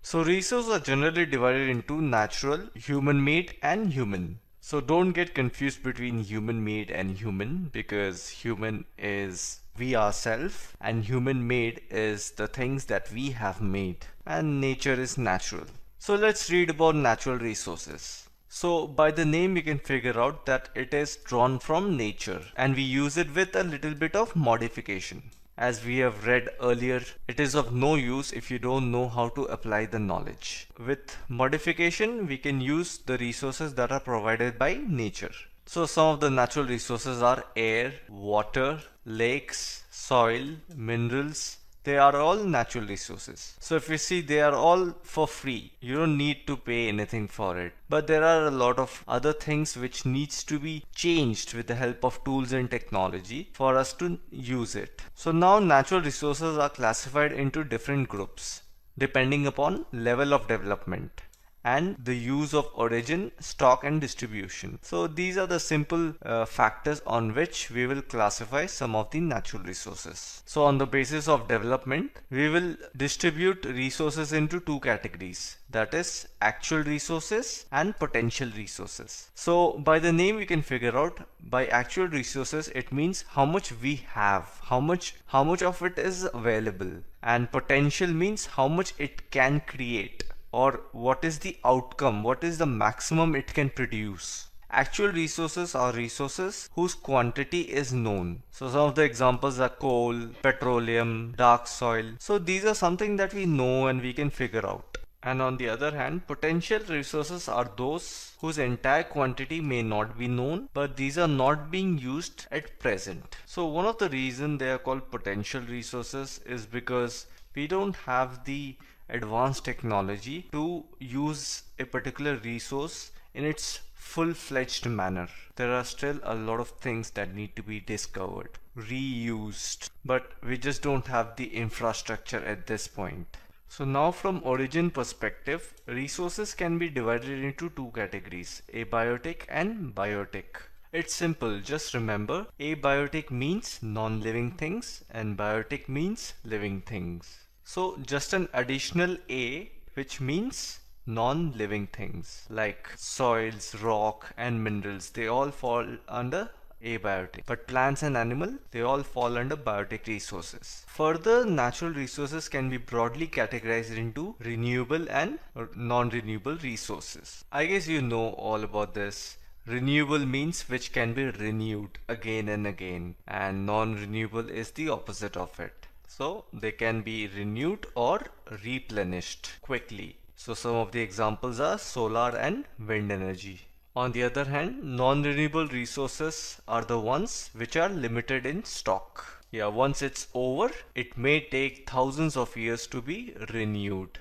So resources are generally divided into natural, human-made and human. So don't get confused between human-made and human, because human is we ourselves and human-made is the things that we have made, and nature is natural. So let's read about natural resources. So by the name you can figure out that it is drawn from nature and we use it with a little bit of modification. As we have read earlier, it is of no use if you don't know how to apply the knowledge. With modification, we can use the resources that are provided by nature. So some of the natural resources are air, water, lakes, soil, minerals. They are all natural resources. So if you see, they are all for free. You don't need to pay anything for it. But there are a lot of other things which needs to be changed with the help of tools and technology for us to use it. So now natural resources are classified into different groups depending upon level of development and the use of origin, stock and distribution. So these are the simple factors on which we will classify some of the natural resources. So on the basis of development, we will distribute resources into two categories, that is actual resources and potential resources. So by the name you can figure out, by actual resources it means how much we have, how much of it is available, and potential means how much it can create, or what is the outcome, what is the maximum it can produce. Actual resources are resources whose quantity is known. So some of the examples are coal, petroleum, dark soil. So these are something that we know and we can figure out. And on the other hand, potential resources are those whose entire quantity may not be known, but these are not being used at present. So one of the reasons they are called potential resources is because we don't have the advanced technology to use a particular resource in its full-fledged manner. There are still a lot of things that need to be discovered, reused, but we just don't have the infrastructure at this point. So now from origin perspective, resources can be divided into two categories, abiotic and biotic. It's simple, just remember, abiotic means non-living things and biotic means living things. So just an additional A, which means non-living things like soils, rock and minerals, they all fall under abiotic. But plants and animal, they all fall under biotic resources. Further, natural resources can be broadly categorized into renewable and non-renewable resources. I guess you know all about this. Renewable means which can be renewed again and again, and non-renewable is the opposite of it. So they can be renewed or replenished quickly. So some of the examples are solar and wind energy. On the other hand, non-renewable resources are the ones which are limited in stock. Yeah, once it's over, it may take thousands of years to be renewed.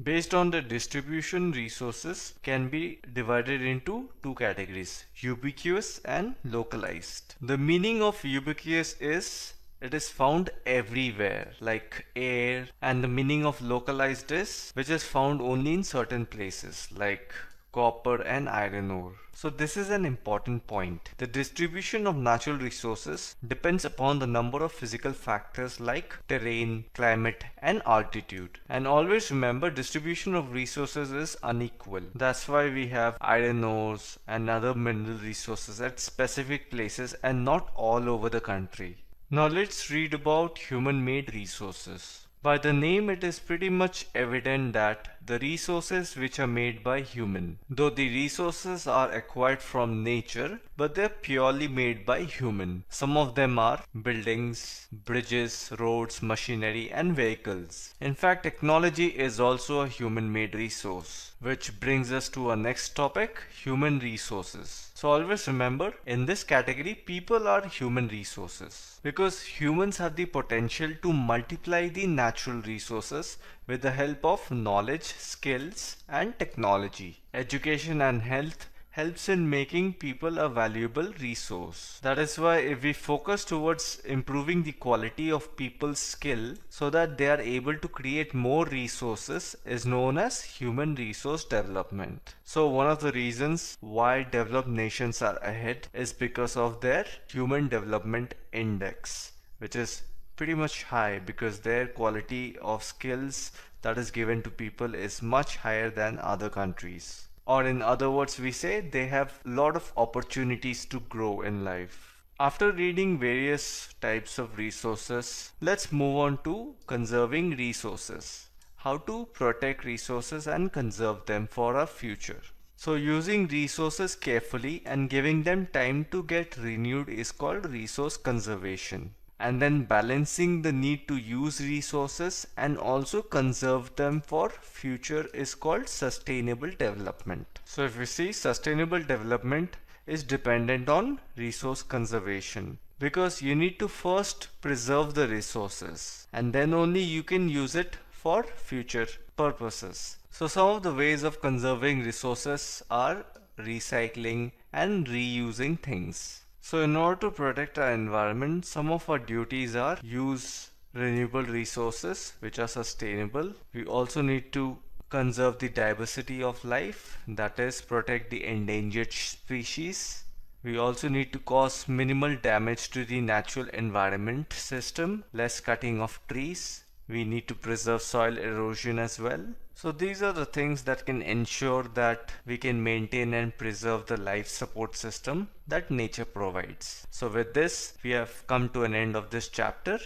Based on the distribution, resources can be divided into two categories, ubiquitous and localized. The meaning of ubiquitous is it is found everywhere, like air, and the meaning of localized is which is found only in certain places, like copper and iron ore. So this is an important point. The distribution of natural resources depends upon the number of physical factors like terrain, climate and altitude. And always remember, distribution of resources is unequal. That's why we have iron ores and other mineral resources at specific places and not all over the country. Now let's read about human-made resources. By the name it is pretty much evident that the resources which are made by human, though the resources are acquired from nature, but they're purely made by human. Some of them are buildings, bridges, roads, machinery and vehicles. In fact, technology is also a human-made resource. Which brings us to our next topic, human resources. So always remember, in this category, people are human resources because humans have the potential to multiply the natural resources with the help of knowledge, skills and technology. Education and health helps in making people a valuable resource. That is why if we focus towards improving the quality of people's skill so that they are able to create more resources is known as human resource development. So one of the reasons why developed nations are ahead is because of their human development index, which is pretty much high because their quality of skills, that is given to people is much higher than other countries. Or in other words, we say they have a lot of opportunities to grow in life. After reading various types of resources, let's move on to conserving resources. How to protect resources and conserve them for our future. So using resources carefully and giving them time to get renewed is called resource conservation. And then balancing the need to use resources and also conserve them for future is called sustainable development. So if we see, sustainable development is dependent on resource conservation, because you need to first preserve the resources and then only you can use it for future purposes. So some of the ways of conserving resources are recycling and reusing things. So in order to protect our environment, some of our duties are use renewable resources which are sustainable. We also need to conserve the diversity of life, that is protect the endangered species. We also need to cause minimal damage to the natural environment system, less cutting of trees. We need to preserve soil erosion as well. So these are the things that can ensure that we can maintain and preserve the life support system that nature provides. So with this, we have come to an end of this chapter.